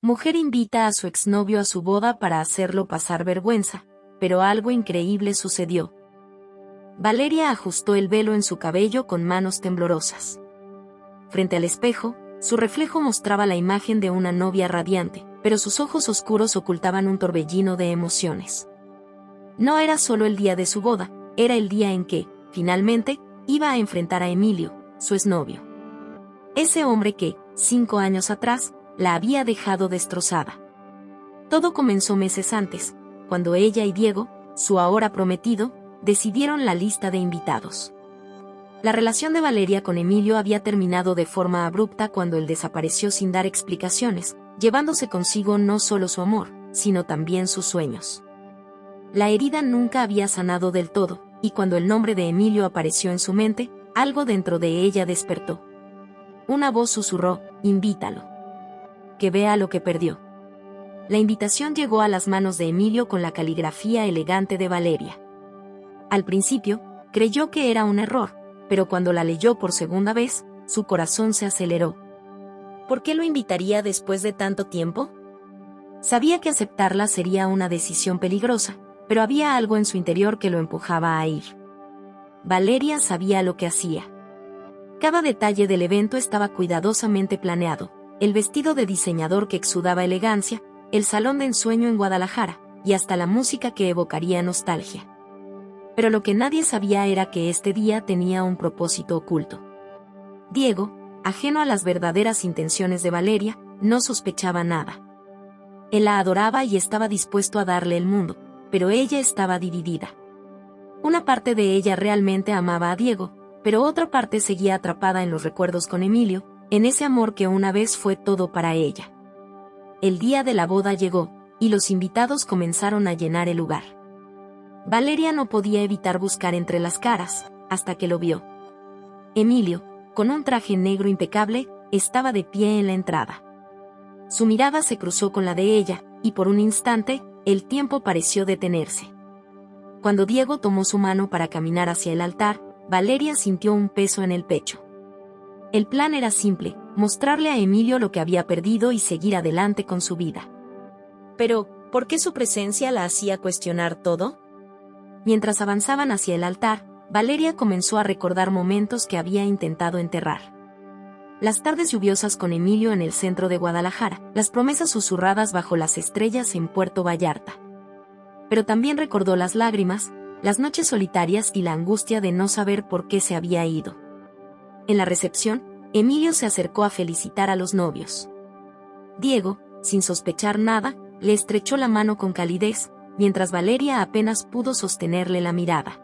Mujer invita a su exnovio a su boda para hacerlo pasar vergüenza, pero algo increíble sucedió. Valeria ajustó el velo en su cabello con manos temblorosas. Frente al espejo, su reflejo mostraba la imagen de una novia radiante, pero sus ojos oscuros ocultaban un torbellino de emociones. No era solo el día de su boda, era el día en que, finalmente, iba a enfrentar a Emilio, su exnovio. Ese hombre que, 5 años atrás, la había dejado destrozada. Todo comenzó meses antes, cuando ella y Diego, su ahora prometido, decidieron la lista de invitados. La relación de Valeria con Emilio había terminado de forma abrupta cuando él desapareció sin dar explicaciones, llevándose consigo no solo su amor, sino también sus sueños. La herida nunca había sanado del todo, y cuando el nombre de Emilio apareció en su mente, algo dentro de ella despertó. Una voz susurró: invítalo. Que vea lo que perdió. La invitación llegó a las manos de Emilio con la caligrafía elegante de Valeria. Al principio, creyó que era un error, pero cuando la leyó por segunda vez, su corazón se aceleró. ¿Por qué lo invitaría después de tanto tiempo? Sabía que aceptarla sería una decisión peligrosa, pero había algo en su interior que lo empujaba a ir. Valeria sabía lo que hacía. Cada detalle del evento estaba cuidadosamente planeado: el vestido de diseñador que exudaba elegancia, el salón de ensueño en Guadalajara, y hasta la música que evocaría nostalgia. Pero lo que nadie sabía era que este día tenía un propósito oculto. Diego, ajeno a las verdaderas intenciones de Valeria, no sospechaba nada. Él la adoraba y estaba dispuesto a darle el mundo, pero ella estaba dividida. Una parte de ella realmente amaba a Diego, pero otra parte seguía atrapada en los recuerdos con Emilio, en ese amor que una vez fue todo para ella. El día de la boda llegó, y los invitados comenzaron a llenar el lugar. Valeria no podía evitar buscar entre las caras, hasta que lo vio. Emilio, con un traje negro impecable, estaba de pie en la entrada. Su mirada se cruzó con la de ella, y por un instante, el tiempo pareció detenerse. Cuando Diego tomó su mano para caminar hacia el altar, Valeria sintió un peso en el pecho. El plan era simple: mostrarle a Emilio lo que había perdido y seguir adelante con su vida. Pero, ¿por qué su presencia la hacía cuestionar todo? Mientras avanzaban hacia el altar, Valeria comenzó a recordar momentos que había intentado enterrar. Las tardes lluviosas con Emilio en el centro de Guadalajara, las promesas susurradas bajo las estrellas en Puerto Vallarta. Pero también recordó las lágrimas, las noches solitarias y la angustia de no saber por qué se había ido. En la recepción, Emilio se acercó a felicitar a los novios. Diego, sin sospechar nada, le estrechó la mano con calidez, mientras Valeria apenas pudo sostenerle la mirada.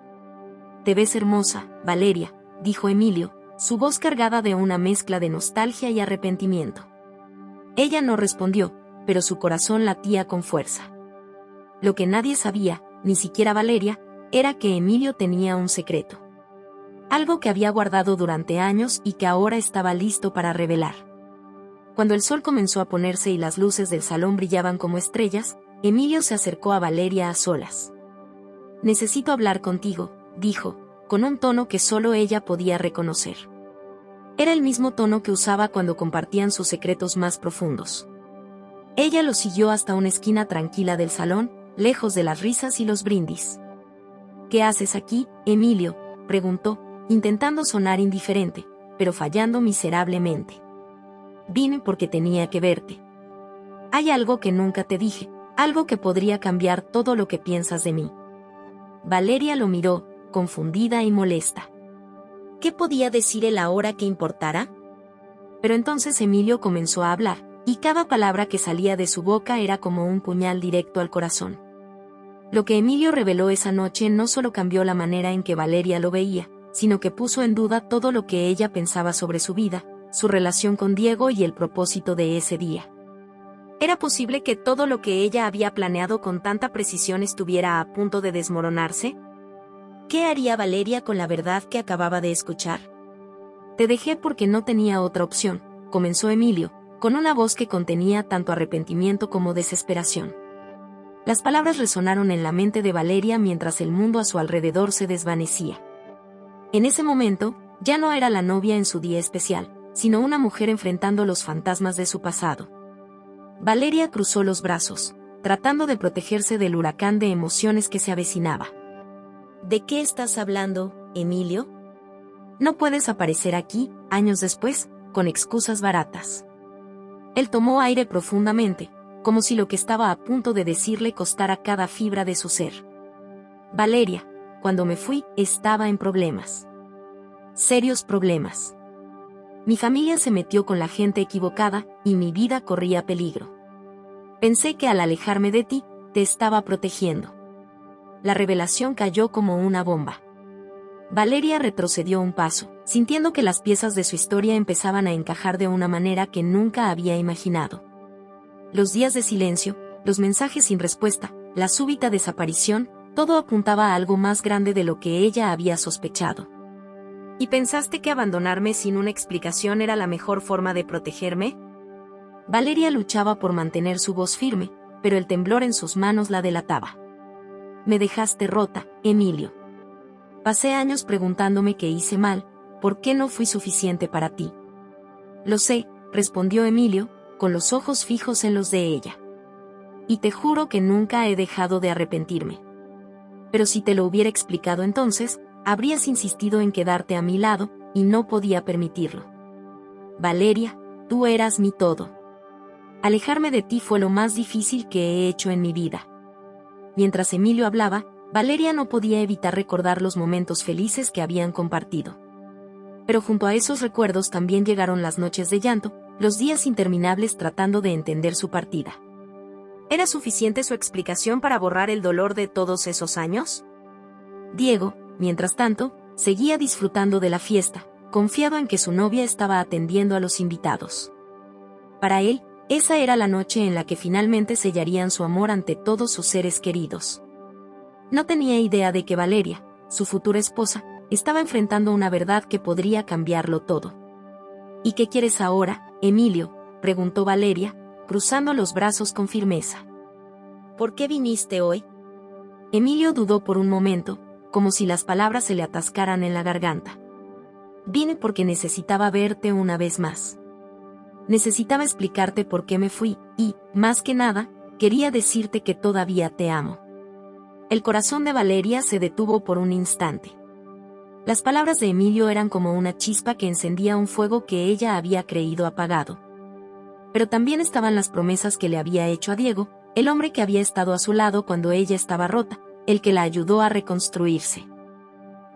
«Te ves hermosa, Valeria», dijo Emilio, su voz cargada de una mezcla de nostalgia y arrepentimiento. Ella no respondió, pero su corazón latía con fuerza. Lo que nadie sabía, ni siquiera Valeria, era que Emilio tenía un secreto. Algo que había guardado durante años y que ahora estaba listo para revelar. Cuando el sol comenzó a ponerse y las luces del salón brillaban como estrellas, Emilio se acercó a Valeria a solas. «Necesito hablar contigo», dijo, con un tono que solo ella podía reconocer. Era el mismo tono que usaba cuando compartían sus secretos más profundos. Ella lo siguió hasta una esquina tranquila del salón, lejos de las risas y los brindis. «¿Qué haces aquí, Emilio?», preguntó, intentando sonar indiferente, pero fallando miserablemente. «Vine porque tenía que verte. Hay algo que nunca te dije, algo que podría cambiar todo lo que piensas de mí». Valeria lo miró, confundida y molesta. ¿Qué podía decir él ahora que importara? Pero entonces Emilio comenzó a hablar, y cada palabra que salía de su boca era como un puñal directo al corazón. Lo que Emilio reveló esa noche no solo cambió la manera en que Valeria lo veía, sino que puso en duda todo lo que ella pensaba sobre su vida, su relación con Diego y el propósito de ese día. ¿Era posible que todo lo que ella había planeado con tanta precisión estuviera a punto de desmoronarse? ¿Qué haría Valeria con la verdad que acababa de escuchar? «Te dejé porque no tenía otra opción», comenzó Emilio, con una voz que contenía tanto arrepentimiento como desesperación. Las palabras resonaron en la mente de Valeria mientras el mundo a su alrededor se desvanecía. En ese momento, ya no era la novia en su día especial, sino una mujer enfrentando los fantasmas de su pasado. Valeria cruzó los brazos, tratando de protegerse del huracán de emociones que se avecinaba. ¿De qué estás hablando, Emilio? No puedes aparecer aquí, años después, con excusas baratas. Él tomó aire profundamente, como si lo que estaba a punto de decirle costara cada fibra de su ser. Valeria, cuando me fui, estaba en problemas. Serios problemas. Mi familia se metió con la gente equivocada, y mi vida corría peligro. Pensé que al alejarme de ti, te estaba protegiendo. La revelación cayó como una bomba. Valeria retrocedió un paso, sintiendo que las piezas de su historia empezaban a encajar de una manera que nunca había imaginado. Los días de silencio, los mensajes sin respuesta, la súbita desaparición, todo apuntaba a algo más grande de lo que ella había sospechado. ¿Y pensaste que abandonarme sin una explicación era la mejor forma de protegerme? Valeria luchaba por mantener su voz firme, pero el temblor en sus manos la delataba. Me dejaste rota, Emilio. Pasé años preguntándome qué hice mal, por qué no fui suficiente para ti. Lo sé, respondió Emilio, con los ojos fijos en los de ella. Y te juro que nunca he dejado de arrepentirme. Pero si te lo hubiera explicado entonces, habrías insistido en quedarte a mi lado, y no podía permitirlo. Valeria, tú eras mi todo. Alejarme de ti fue lo más difícil que he hecho en mi vida. Mientras Emilio hablaba, Valeria no podía evitar recordar los momentos felices que habían compartido. Pero junto a esos recuerdos también llegaron las noches de llanto, los días interminables tratando de entender su partida. ¿Era suficiente su explicación para borrar el dolor de todos esos años? Diego, mientras tanto, seguía disfrutando de la fiesta, confiado en que su novia estaba atendiendo a los invitados. Para él, esa era la noche en la que finalmente sellarían su amor ante todos sus seres queridos. No tenía idea de que Valeria, su futura esposa, estaba enfrentando una verdad que podría cambiarlo todo. ¿Y qué quieres ahora, Emilio?, preguntó Valeria, cruzando los brazos con firmeza. ¿Por qué viniste hoy? Emilio dudó por un momento, como si las palabras se le atascaran en la garganta. Vine porque necesitaba verte una vez más. Necesitaba explicarte por qué me fui, y, más que nada, quería decirte que todavía te amo. El corazón de Valeria se detuvo por un instante. Las palabras de Emilio eran como una chispa que encendía un fuego que ella había creído apagado. Pero también estaban las promesas que le había hecho a Diego, el hombre que había estado a su lado cuando ella estaba rota, el que la ayudó a reconstruirse.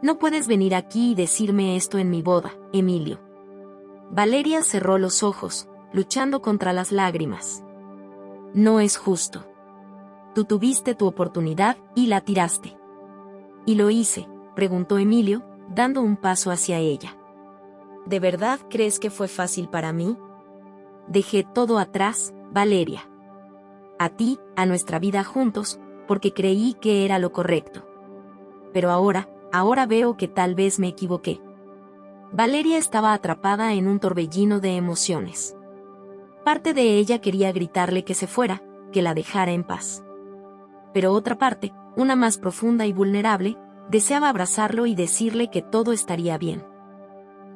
No puedes venir aquí y decirme esto en mi boda, Emilio. Valeria cerró los ojos, luchando contra las lágrimas. No es justo. Tú tuviste tu oportunidad y la tiraste. ¿Y lo hice?, preguntó Emilio, dando un paso hacia ella. ¿De verdad crees que fue fácil para mí? Dejé todo atrás, Valeria. A ti, a nuestra vida juntos, porque creí que era lo correcto. Pero ahora veo que tal vez me equivoqué. Valeria estaba atrapada en un torbellino de emociones. Parte de ella quería gritarle que se fuera, que la dejara en paz. Pero otra parte, una más profunda y vulnerable, deseaba abrazarlo y decirle que todo estaría bien.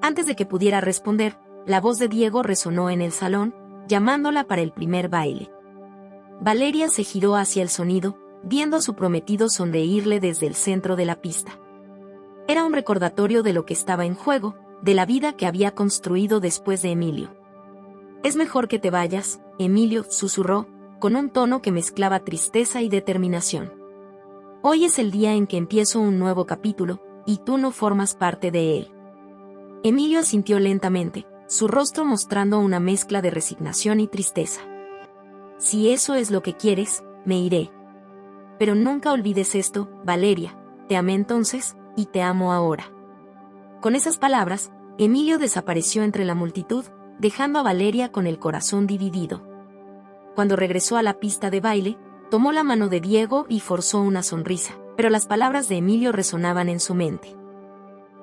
Antes de que pudiera responder, la voz de Diego resonó en el salón, llamándola para el primer baile. Valeria se giró hacia el sonido, viendo a su prometido sonreírle desde el centro de la pista. Era un recordatorio de lo que estaba en juego, de la vida que había construido después de Emilio. Es mejor que te vayas, Emilio, susurró, con un tono que mezclaba tristeza y determinación. Hoy es el día en que empiezo un nuevo capítulo, y tú no formas parte de él. Emilio asintió lentamente, su rostro mostrando una mezcla de resignación y tristeza. Si eso es lo que quieres, me iré. Pero nunca olvides esto, Valeria, te amé entonces, y te amo ahora. Con esas palabras, Emilio desapareció entre la multitud, dejando a Valeria con el corazón dividido. Cuando regresó a la pista de baile, tomó la mano de Diego y forzó una sonrisa, pero las palabras de Emilio resonaban en su mente.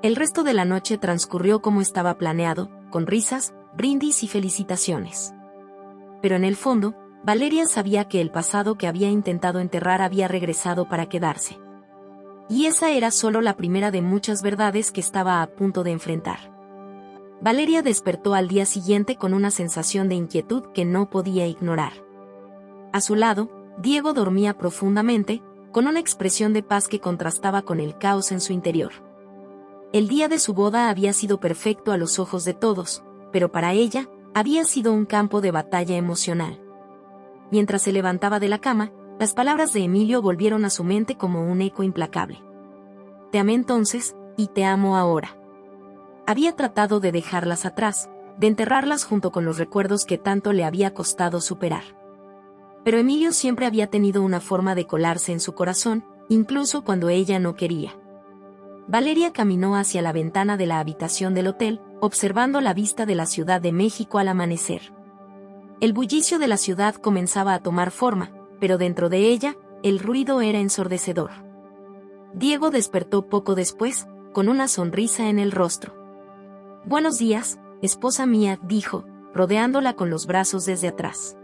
El resto de la noche transcurrió como estaba planeado, con risas, brindis y felicitaciones. Pero en el fondo, Valeria sabía que el pasado que había intentado enterrar había regresado para quedarse. Y esa era solo la primera de muchas verdades que estaba a punto de enfrentar. Valeria despertó al día siguiente con una sensación de inquietud que no podía ignorar. A su lado, Diego dormía profundamente, con una expresión de paz que contrastaba con el caos en su interior. El día de su boda había sido perfecto a los ojos de todos, pero para ella, había sido un campo de batalla emocional. Mientras se levantaba de la cama, las palabras de Emilio volvieron a su mente como un eco implacable. Te amé entonces, y te amo ahora. Había tratado de dejarlas atrás, de enterrarlas junto con los recuerdos que tanto le había costado superar. Pero Emilio siempre había tenido una forma de colarse en su corazón, incluso cuando ella no quería. Valeria caminó hacia la ventana de la habitación del hotel, observando la vista de la Ciudad de México al amanecer. El bullicio de la ciudad comenzaba a tomar forma, pero dentro de ella, el ruido era ensordecedor. Diego despertó poco después, con una sonrisa en el rostro. «Buenos días, esposa mía», dijo, rodeándola con los brazos desde atrás.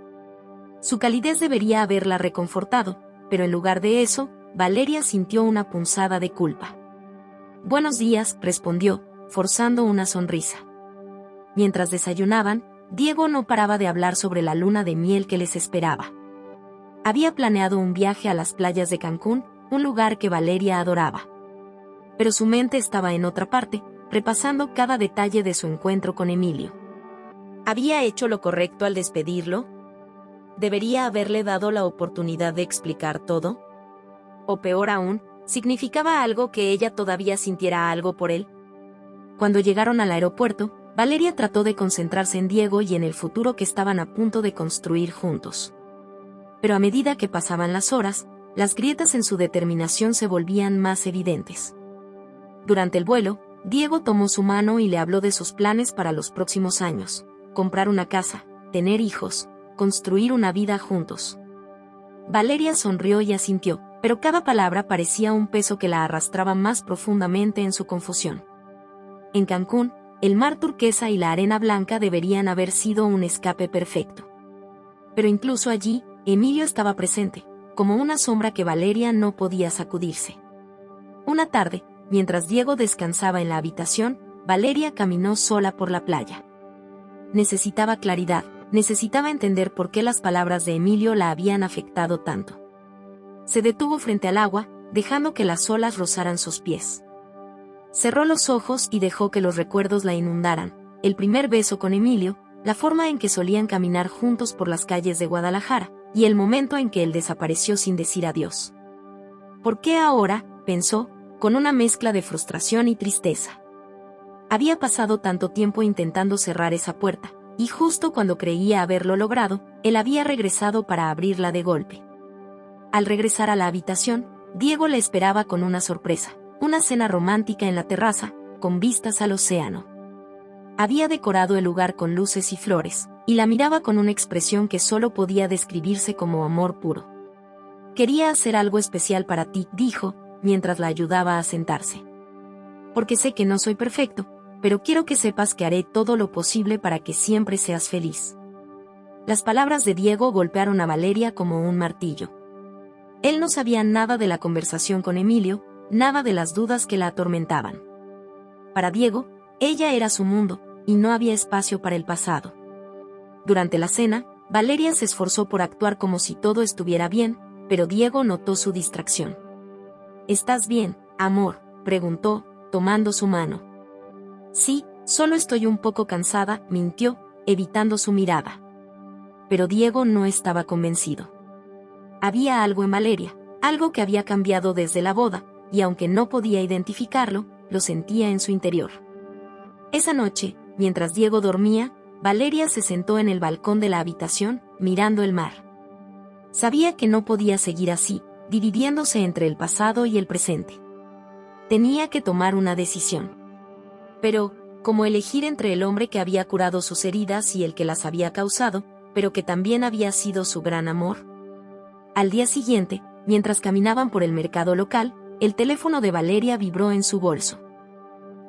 Su calidez debería haberla reconfortado, pero en lugar de eso, Valeria sintió una punzada de culpa. «Buenos días», respondió, forzando una sonrisa. Mientras desayunaban, Diego no paraba de hablar sobre la luna de miel que les esperaba. Había planeado un viaje a las playas de Cancún, un lugar que Valeria adoraba. Pero su mente estaba en otra parte, repasando cada detalle de su encuentro con Emilio. ¿Había hecho lo correcto al despedirlo? ¿Debería haberle dado la oportunidad de explicar todo? O peor aún, ¿significaba algo que ella todavía sintiera algo por él? Cuando llegaron al aeropuerto, Valeria trató de concentrarse en Diego y en el futuro que estaban a punto de construir juntos. Pero a medida que pasaban las horas, las grietas en su determinación se volvían más evidentes. Durante el vuelo, Diego tomó su mano y le habló de sus planes para los próximos años: comprar una casa, tener hijos, construir una vida juntos. Valeria sonrió y asintió, pero cada palabra parecía un peso que la arrastraba más profundamente en su confusión. En Cancún, el mar turquesa y la arena blanca deberían haber sido un escape perfecto. Pero incluso allí, Emilio estaba presente, como una sombra que Valeria no podía sacudirse. Una tarde, mientras Diego descansaba en la habitación, Valeria caminó sola por la playa. Necesitaba claridad, necesitaba entender por qué las palabras de Emilio la habían afectado tanto. Se detuvo frente al agua, dejando que las olas rozaran sus pies. Cerró los ojos y dejó que los recuerdos la inundaran: el primer beso con Emilio, la forma en que solían caminar juntos por las calles de Guadalajara, y el momento en que él desapareció sin decir adiós. ¿Por qué ahora?, pensó, con una mezcla de frustración y tristeza. Había pasado tanto tiempo intentando cerrar esa puerta, y justo cuando creía haberlo logrado, él había regresado para abrirla de golpe. Al regresar a la habitación, Diego la esperaba con una sorpresa: una cena romántica en la terraza, con vistas al océano. Había decorado el lugar con luces y flores, y la miraba con una expresión que solo podía describirse como amor puro. «Quería hacer algo especial para ti», dijo, mientras la ayudaba a sentarse. «Porque sé que no soy perfecto, pero quiero que sepas que haré todo lo posible para que siempre seas feliz». Las palabras de Diego golpearon a Valeria como un martillo. Él no sabía nada de la conversación con Emilio, nada de las dudas que la atormentaban. Para Diego, ella era su mundo, y no había espacio para el pasado. Durante la cena, Valeria se esforzó por actuar como si todo estuviera bien, pero Diego notó su distracción. «¿Estás bien, amor?», preguntó, tomando su mano. «Sí, solo estoy un poco cansada», mintió, evitando su mirada. Pero Diego no estaba convencido. Había algo en Valeria, algo que había cambiado desde la boda, y aunque no podía identificarlo, lo sentía en su interior. Esa noche, mientras Diego dormía, Valeria se sentó en el balcón de la habitación, mirando el mar. Sabía que no podía seguir así, dividiéndose entre el pasado y el presente. Tenía que tomar una decisión. Pero, ¿cómo elegir entre el hombre que había curado sus heridas y el que las había causado, pero que también había sido su gran amor? Al día siguiente, mientras caminaban por el mercado local, el teléfono de Valeria vibró en su bolso.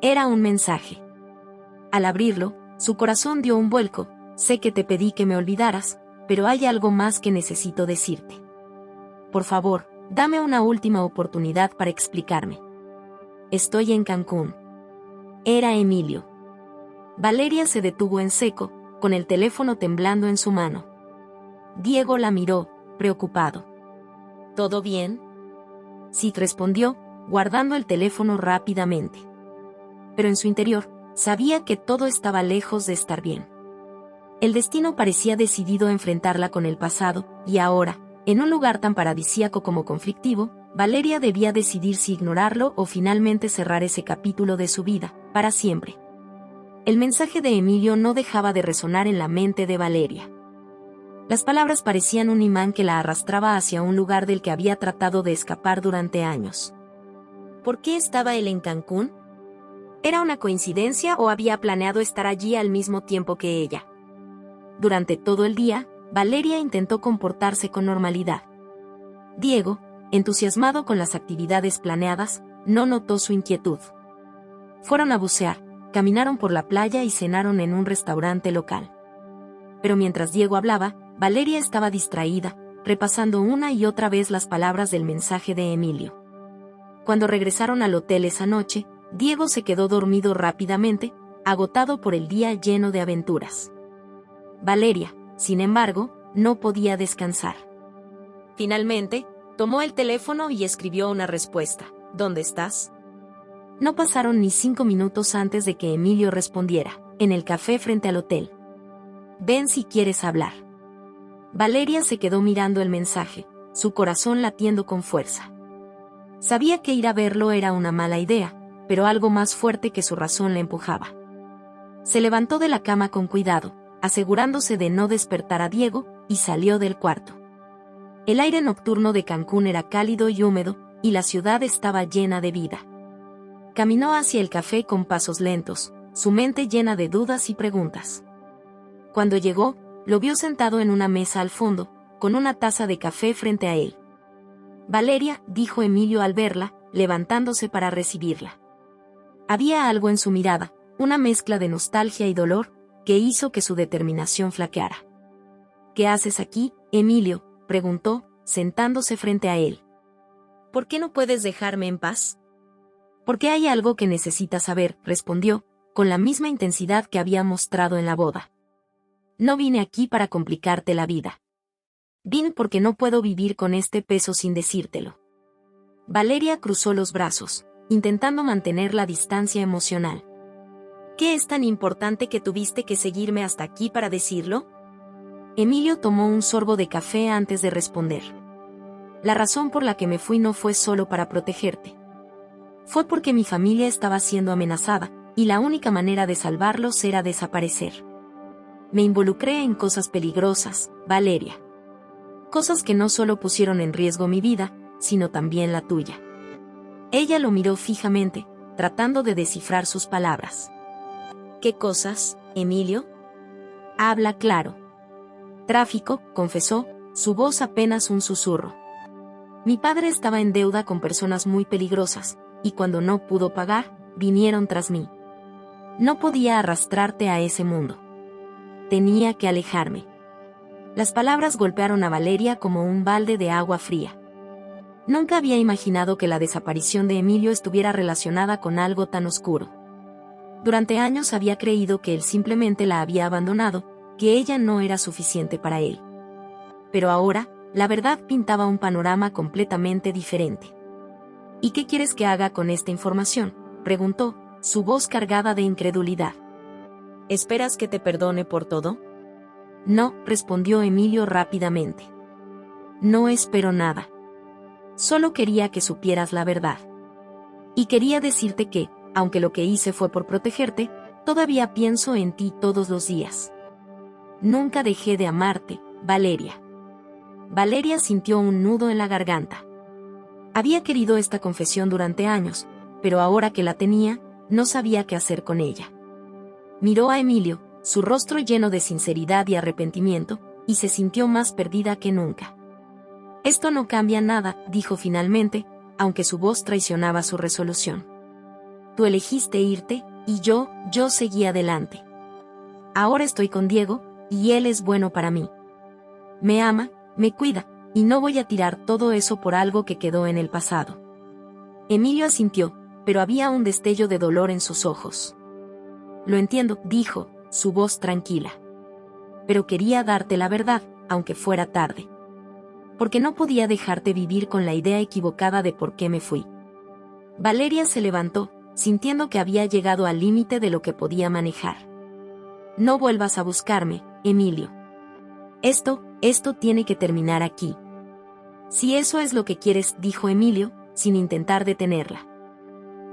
Era un mensaje. Al abrirlo, su corazón dio un vuelco: «Sé que te pedí que me olvidaras, pero hay algo más que necesito decirte. Por favor, dame una última oportunidad para explicarme. Estoy en Cancún». Era Emilio. Valeria se detuvo en seco, con el teléfono temblando en su mano. Diego la miró, preocupado. ¿Todo bien? Sí, respondió, guardando el teléfono rápidamente. Pero en su interior, sabía que todo estaba lejos de estar bien. El destino parecía decidido a enfrentarla con el pasado, y ahora, en un lugar tan paradisíaco como conflictivo, Valeria debía decidir si ignorarlo o finalmente cerrar ese capítulo de su vida, para siempre. El mensaje de Emilio no dejaba de resonar en la mente de Valeria. Las palabras parecían un imán que la arrastraba hacia un lugar del que había tratado de escapar durante años. ¿Por qué estaba él en Cancún? ¿Era una coincidencia o había planeado estar allí al mismo tiempo que ella? Durante todo el día, Valeria intentó comportarse con normalidad. Diego, entusiasmado con las actividades planeadas, no notó su inquietud. Fueron a bucear, caminaron por la playa y cenaron en un restaurante local. Pero mientras Diego hablaba, Valeria estaba distraída, repasando una y otra vez las palabras del mensaje de Emilio. Cuando regresaron al hotel esa noche, Diego se quedó dormido rápidamente, agotado por el día lleno de aventuras. Valeria, sin embargo, no podía descansar. Finalmente, tomó el teléfono y escribió una respuesta. ¿Dónde estás? No pasaron ni 5 minutos antes de que Emilio respondiera, en el café frente al hotel. Ven si quieres hablar. Valeria se quedó mirando el mensaje, su corazón latiendo con fuerza. Sabía que ir a verlo era una mala idea, pero algo más fuerte que su razón le empujaba. Se levantó de la cama con cuidado, asegurándose de no despertar a Diego, y salió del cuarto. El aire nocturno de Cancún era cálido y húmedo, y la ciudad estaba llena de vida. Caminó hacia el café con pasos lentos, su mente llena de dudas y preguntas. Cuando llegó, lo vio sentado en una mesa al fondo, con una taza de café frente a él. Valeria, dijo Emilio al verla, levantándose para recibirla. Había algo en su mirada, una mezcla de nostalgia y dolor, que hizo que su determinación flaqueara. ¿Qué haces aquí, Emilio?, preguntó, sentándose frente a él. ¿Por qué no puedes dejarme en paz? Porque hay algo que necesitas saber, respondió, con la misma intensidad que había mostrado en la boda. No vine aquí para complicarte la vida. Vine porque no puedo vivir con este peso sin decírtelo. Valeria cruzó los brazos, intentando mantener la distancia emocional. ¿Qué es tan importante que tuviste que seguirme hasta aquí para decirlo? Emilio tomó un sorbo de café antes de responder. La razón por la que me fui no fue solo para protegerte. Fue porque mi familia estaba siendo amenazada, y la única manera de salvarlos era desaparecer. Me involucré en cosas peligrosas, Valeria. Cosas que no solo pusieron en riesgo mi vida, sino también la tuya. Ella lo miró fijamente, tratando de descifrar sus palabras. ¿Qué cosas, Emilio? Habla claro. Tráfico, confesó, su voz apenas un susurro. Mi padre estaba en deuda con personas muy peligrosas, y cuando no pudo pagar, vinieron tras mí. No podía arrastrarte a ese mundo. Tenía que alejarme. Las palabras golpearon a Valeria como un balde de agua fría. Nunca había imaginado que la desaparición de Emilio estuviera relacionada con algo tan oscuro. Durante años había creído que él simplemente la había abandonado, que ella no era suficiente para él. Pero ahora, la verdad pintaba un panorama completamente diferente. ¿Y qué quieres que haga con esta información?, preguntó, su voz cargada de incredulidad. ¿Esperas que te perdone por todo? No, respondió Emilio rápidamente. No espero nada. Solo quería que supieras la verdad. Y quería decirte que, aunque lo que hice fue por protegerte, todavía pienso en ti todos los días. Nunca dejé de amarte, Valeria. Valeria sintió un nudo en la garganta. Había querido esta confesión durante años, pero ahora que la tenía, no sabía qué hacer con ella. Miró a Emilio, su rostro lleno de sinceridad y arrepentimiento, y se sintió más perdida que nunca. Esto no cambia nada, dijo finalmente, aunque su voz traicionaba su resolución. Tú elegiste irte, y yo seguí adelante. Ahora estoy con Diego, y él es bueno para mí. Me ama, me cuida, y no voy a tirar todo eso por algo que quedó en el pasado. Emilio asintió, pero había un destello de dolor en sus ojos. Lo entiendo, dijo, su voz tranquila. Pero quería darte la verdad, aunque fuera tarde. Porque no podía dejarte vivir con la idea equivocada de por qué me fui. Valeria se levantó, sintiendo que había llegado al límite de lo que podía manejar. No vuelvas a buscarme, Emilio. Esto tiene que terminar aquí. Si eso es lo que quieres, dijo Emilio, sin intentar detenerla.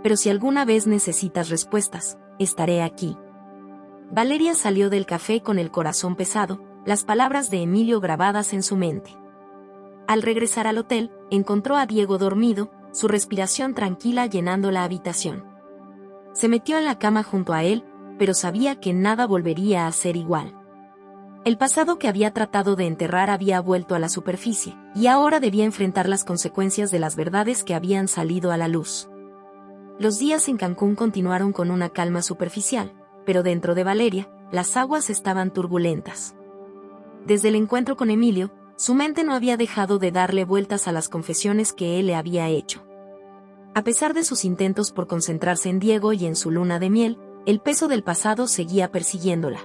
Pero si alguna vez necesitas respuestas, estaré aquí. Valeria salió del café con el corazón pesado, las palabras de Emilio grabadas en su mente. Al regresar al hotel, encontró a Diego dormido, su respiración tranquila llenando la habitación. Se metió en la cama junto a él, pero sabía que nada volvería a ser igual. El pasado que había tratado de enterrar había vuelto a la superficie, y ahora debía enfrentar las consecuencias de las verdades que habían salido a la luz. Los días en Cancún continuaron con una calma superficial, pero dentro de Valeria, las aguas estaban turbulentas. Desde el encuentro con Emilio, su mente no había dejado de darle vueltas a las confesiones que él le había hecho. A pesar de sus intentos por concentrarse en Diego y en su luna de miel, el peso del pasado seguía persiguiéndola.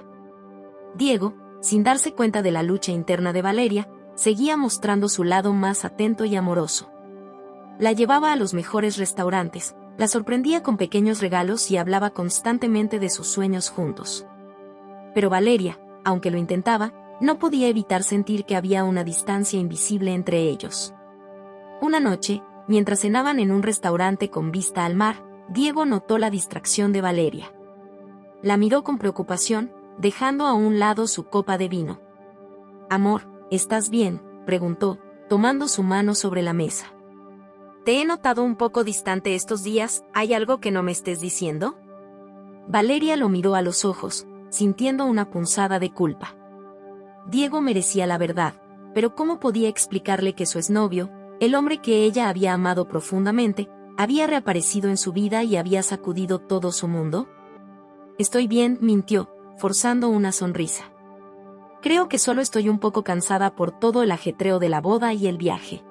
Diego, sin darse cuenta de la lucha interna de Valeria, seguía mostrando su lado más atento y amoroso. La llevaba a los mejores restaurantes, la sorprendía con pequeños regalos y hablaba constantemente de sus sueños juntos. Pero Valeria, aunque lo intentaba, no podía evitar sentir que había una distancia invisible entre ellos. Una noche, mientras cenaban en un restaurante con vista al mar, Diego notó la distracción de Valeria. La miró con preocupación, dejando a un lado su copa de vino. «Amor, ¿estás bien?», preguntó, tomando su mano sobre la mesa. «Te he notado un poco distante estos días, ¿hay algo que no me estés diciendo?». Valeria lo miró a los ojos, sintiendo una punzada de culpa. Diego merecía la verdad, pero ¿cómo podía explicarle que su exnovio, el hombre que ella había amado profundamente, había reaparecido en su vida y había sacudido todo su mundo? «Estoy bien», mintió, forzando una sonrisa. «Creo que solo estoy un poco cansada por todo el ajetreo de la boda y el viaje».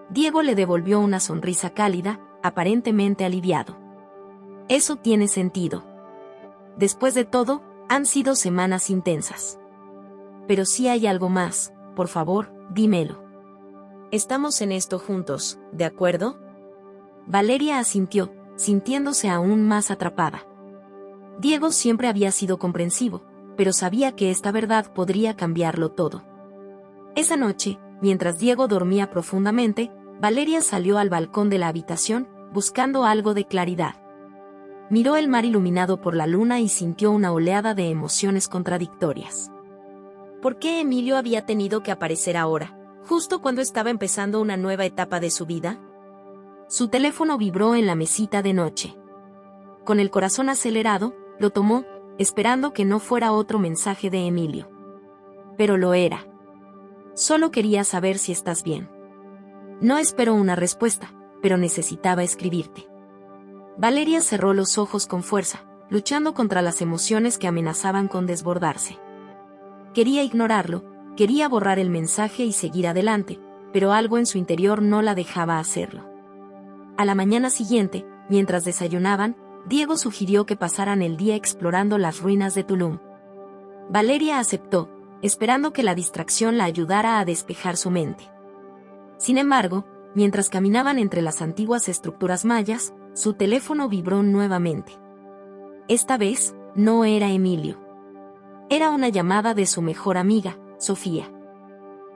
Diego le devolvió una sonrisa cálida, aparentemente aliviado. «Eso tiene sentido. Después de todo, han sido semanas intensas. Pero si hay algo más, por favor, dímelo. Estamos en esto juntos, ¿de acuerdo?». Valeria asintió, sintiéndose aún más atrapada. Diego siempre había sido comprensivo, pero sabía que esta verdad podría cambiarlo todo. Esa noche, mientras Diego dormía profundamente, Valeria salió al balcón de la habitación, buscando algo de claridad. Miró el mar iluminado por la luna y sintió una oleada de emociones contradictorias. ¿Por qué Emilio había tenido que aparecer ahora, justo cuando estaba empezando una nueva etapa de su vida? Su teléfono vibró en la mesita de noche. Con el corazón acelerado, lo tomó, esperando que no fuera otro mensaje de Emilio. Pero lo era. «Solo quería saber si estás bien. No espero una respuesta, pero necesitaba escribirte». Valeria cerró los ojos con fuerza, luchando contra las emociones que amenazaban con desbordarse. Quería ignorarlo, quería borrar el mensaje y seguir adelante, pero algo en su interior no la dejaba hacerlo. A la mañana siguiente, mientras desayunaban, Diego sugirió que pasaran el día explorando las ruinas de Tulum. Valeria aceptó, esperando que la distracción la ayudara a despejar su mente. Sin embargo, mientras caminaban entre las antiguas estructuras mayas, su teléfono vibró nuevamente. Esta vez, no era Emilio. Era una llamada de su mejor amiga, Sofía.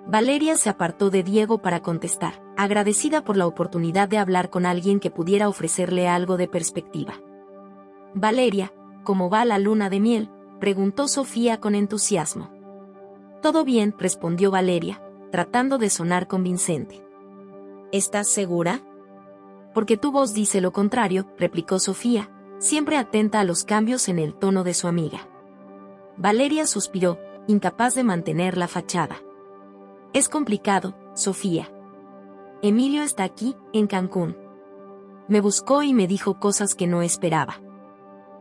Valeria se apartó de Diego para contestar, agradecida por la oportunidad de hablar con alguien que pudiera ofrecerle algo de perspectiva. «Valeria, ¿cómo va la luna de miel?», preguntó Sofía con entusiasmo. «Todo bien», respondió Valeria, tratando de sonar convincente. «¿Estás segura?». «Porque tu voz dice lo contrario», replicó Sofía, siempre atenta a los cambios en el tono de su amiga. Valeria suspiró, incapaz de mantener la fachada. «Es complicado, Sofía. Emilio está aquí, en Cancún. Me buscó y me dijo cosas que no esperaba».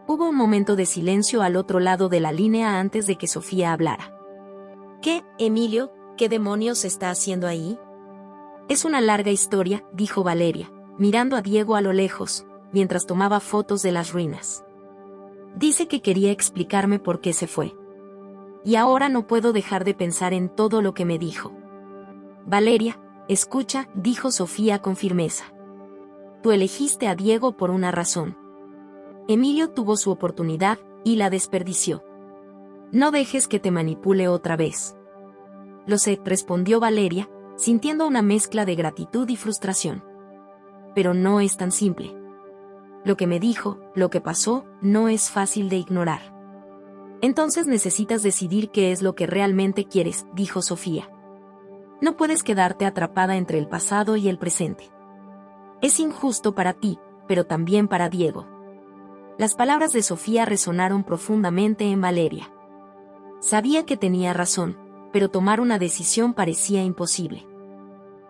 Hubo un momento de silencio al otro lado de la línea antes de que Sofía hablara. «¿Qué, Emilio? ¿Qué demonios está haciendo ahí?». «Es una larga historia», dijo Valeria, mirando a Diego a lo lejos, mientras tomaba fotos de las ruinas. «Dice que quería explicarme por qué se fue. Y ahora no puedo dejar de pensar en todo lo que me dijo. Valeria, escucha, dijo Sofía con firmeza. Tú elegiste a Diego por una razón. Emilio tuvo su oportunidad y la desperdició. No dejes que te manipule otra vez. Lo sé, respondió Valeria, sintiendo una mezcla de gratitud y frustración. Pero no es tan simple. Lo que me dijo, lo que pasó, no es fácil de ignorar. Entonces necesitas decidir qué es lo que realmente quieres, dijo Sofía. No puedes quedarte atrapada entre el pasado y el presente. Es injusto para ti, pero también para Diego. Las palabras de Sofía resonaron profundamente en Valeria. Sabía que tenía razón, pero tomar una decisión parecía imposible.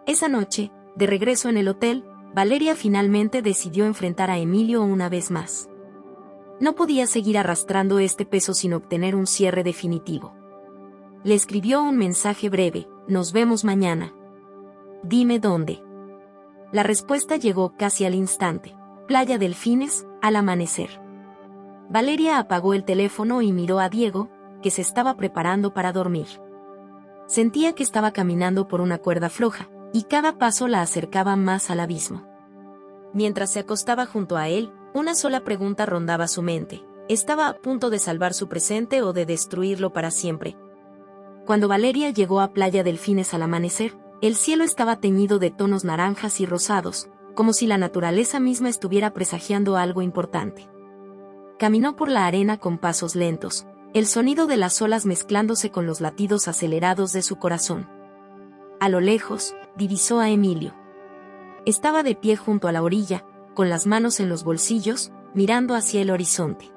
Esa noche, de regreso en el hotel, Valeria finalmente decidió enfrentar a Emilio una vez más. No podía seguir arrastrando este peso sin obtener un cierre definitivo. Le escribió un mensaje breve: nos vemos mañana. Dime dónde. La respuesta llegó casi al instante: Playa Delfines, al amanecer. Valeria apagó el teléfono y miró a Diego, que se estaba preparando para dormir. Sentía que estaba caminando por una cuerda floja, y cada paso la acercaba más al abismo. Mientras se acostaba junto a él, una sola pregunta rondaba su mente: ¿estaba a punto de salvar su presente o de destruirlo para siempre? Cuando Valeria llegó a Playa Delfines al amanecer, el cielo estaba teñido de tonos naranjas y rosados, como si la naturaleza misma estuviera presagiando algo importante. Caminó por la arena con pasos lentos, el sonido de las olas mezclándose con los latidos acelerados de su corazón. A lo lejos, divisó a Emilio. Estaba de pie junto a la orilla, con las manos en los bolsillos, mirando hacia el horizonte.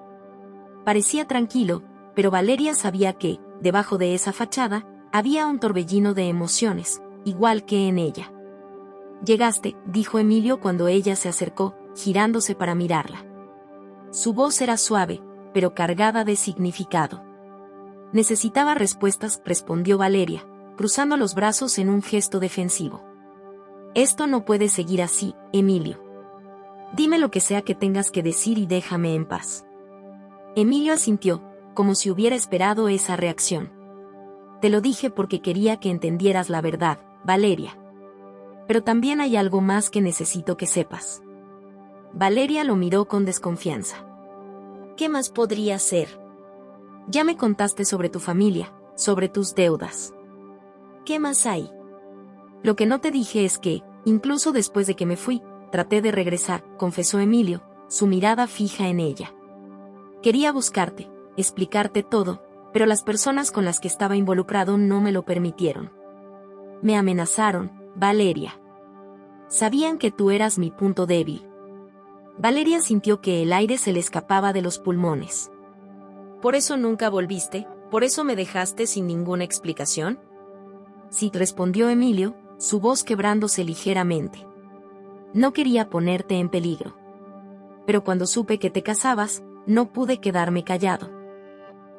Parecía tranquilo, pero Valeria sabía que, debajo de esa fachada, había un torbellino de emociones, igual que en ella. Llegaste, dijo Emilio cuando ella se acercó, girándose para mirarla. Su voz era suave, pero cargada de significado. Necesitaba respuestas, respondió Valeria, cruzando los brazos en un gesto defensivo. Esto no puede seguir así, Emilio. Dime lo que sea que tengas que decir y déjame en paz. Emilio asintió, como si hubiera esperado esa reacción. Te lo dije porque quería que entendieras la verdad, Valeria. Pero también hay algo más que necesito que sepas. Valeria lo miró con desconfianza. ¿Qué más podría ser? Ya me contaste sobre tu familia, sobre tus deudas. ¿Qué más hay? Lo que no te dije es que, incluso después de que me fui, traté de regresar, confesó Emilio, su mirada fija en ella. Quería buscarte, explicarte todo, pero las personas con las que estaba involucrado no me lo permitieron. Me amenazaron, Valeria. Sabían que tú eras mi punto débil. Valeria sintió que el aire se le escapaba de los pulmones. ¿Por eso nunca volviste? ¿Por eso me dejaste sin ninguna explicación? Sí, respondió Emilio, su voz quebrándose ligeramente. No quería ponerte en peligro. Pero cuando supe que te casabas, no pude quedarme callado.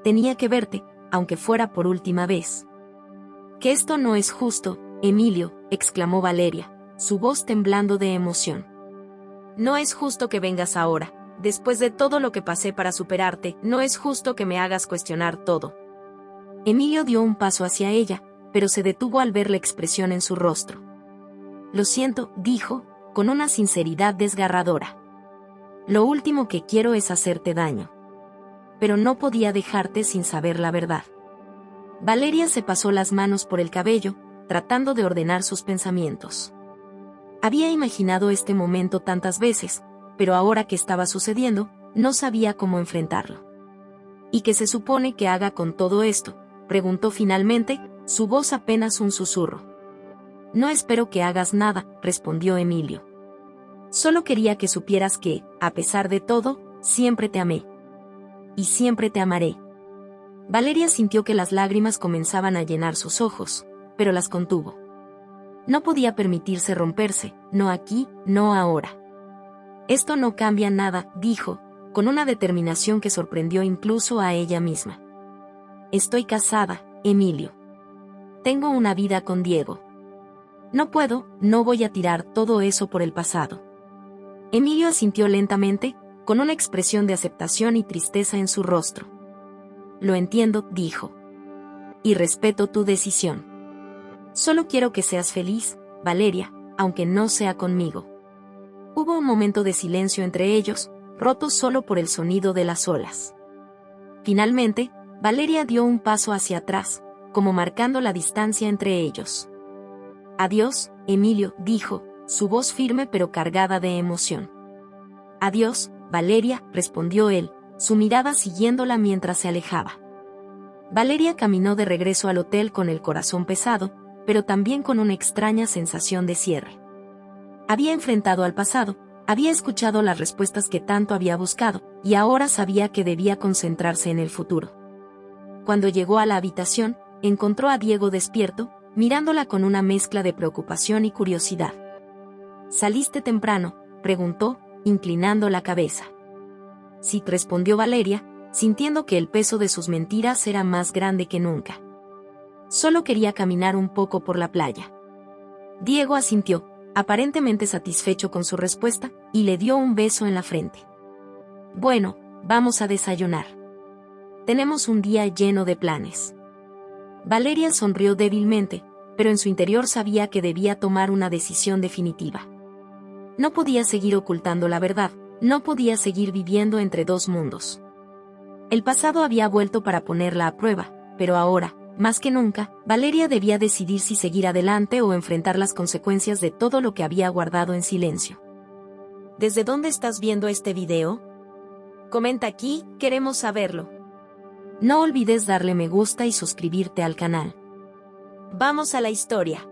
Tenía que verte, aunque fuera por última vez. Que esto no es justo, Emilio, exclamó Valeria, su voz temblando de emoción. No es justo que vengas ahora, después de todo lo que pasé para superarte, no es justo que me hagas cuestionar todo. Emilio dio un paso hacia ella, pero se detuvo al ver la expresión en su rostro. Lo siento, dijo, con una sinceridad desgarradora. Lo último que quiero es hacerte daño. Pero no podía dejarte sin saber la verdad. Valeria se pasó las manos por el cabello, tratando de ordenar sus pensamientos. Había imaginado este momento tantas veces, pero ahora que estaba sucediendo, no sabía cómo enfrentarlo. ¿Y qué se supone que haga con todo esto?, preguntó finalmente, su voz apenas un susurro. No espero que hagas nada, respondió Emilio. Solo quería que supieras que, a pesar de todo, siempre te amé. Y siempre te amaré. Valeria sintió que las lágrimas comenzaban a llenar sus ojos, pero las contuvo. No podía permitirse romperse, no aquí, no ahora. Esto no cambia nada, dijo, con una determinación que sorprendió incluso a ella misma. Estoy casada, Emilio. Tengo una vida con Diego. No voy a tirar todo eso por el pasado. Emilio asintió lentamente, con una expresión de aceptación y tristeza en su rostro. Lo entiendo, dijo. Y respeto tu decisión. Solo quiero que seas feliz, Valeria, aunque no sea conmigo. Hubo un momento de silencio entre ellos, roto solo por el sonido de las olas. Finalmente, Valeria dio un paso hacia atrás, como marcando la distancia entre ellos. Adiós, Emilio, dijo, su voz firme pero cargada de emoción. Adiós, Valeria, respondió él, su mirada siguiéndola mientras se alejaba. Valeria caminó de regreso al hotel con el corazón pesado, pero también con una extraña sensación de cierre. Había enfrentado al pasado, había escuchado las respuestas que tanto había buscado, y ahora sabía que debía concentrarse en el futuro. Cuando llegó a la habitación, encontró a Diego despierto, mirándola con una mezcla de preocupación y curiosidad. ¿Saliste temprano?, preguntó, inclinando la cabeza. Sí, respondió Valeria, sintiendo que el peso de sus mentiras era más grande que nunca. Solo quería caminar un poco por la playa. Diego asintió, aparentemente satisfecho con su respuesta, y le dio un beso en la frente. Bueno, vamos a desayunar. Tenemos un día lleno de planes. Valeria sonrió débilmente, pero en su interior sabía que debía tomar una decisión definitiva. No podía seguir ocultando la verdad, no podía seguir viviendo entre dos mundos. El pasado había vuelto para ponerla a prueba, pero ahora, más que nunca, Valeria debía decidir si seguir adelante o enfrentar las consecuencias de todo lo que había guardado en silencio. ¿Desde dónde estás viendo este video? Comenta aquí, queremos saberlo. No olvides darle me gusta y suscribirte al canal. Vamos a la historia.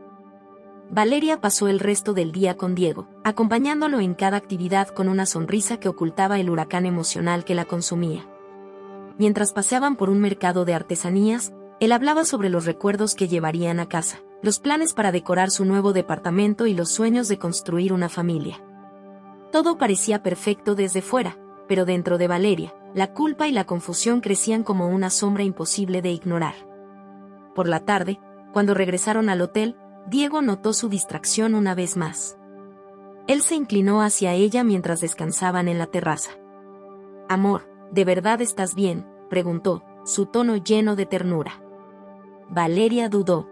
Valeria pasó el resto del día con Diego, acompañándolo en cada actividad con una sonrisa que ocultaba el huracán emocional que la consumía. Mientras paseaban por un mercado de artesanías, él hablaba sobre los recuerdos que llevarían a casa, los planes para decorar su nuevo departamento y los sueños de construir una familia. Todo parecía perfecto desde fuera, pero dentro de Valeria, la culpa y la confusión crecían como una sombra imposible de ignorar. Por la tarde, cuando regresaron al hotel, Diego notó su distracción una vez más. Él se inclinó hacia ella mientras descansaban en la terraza. «Amor, ¿de verdad estás bien?», preguntó, su tono lleno de ternura. Valeria dudó.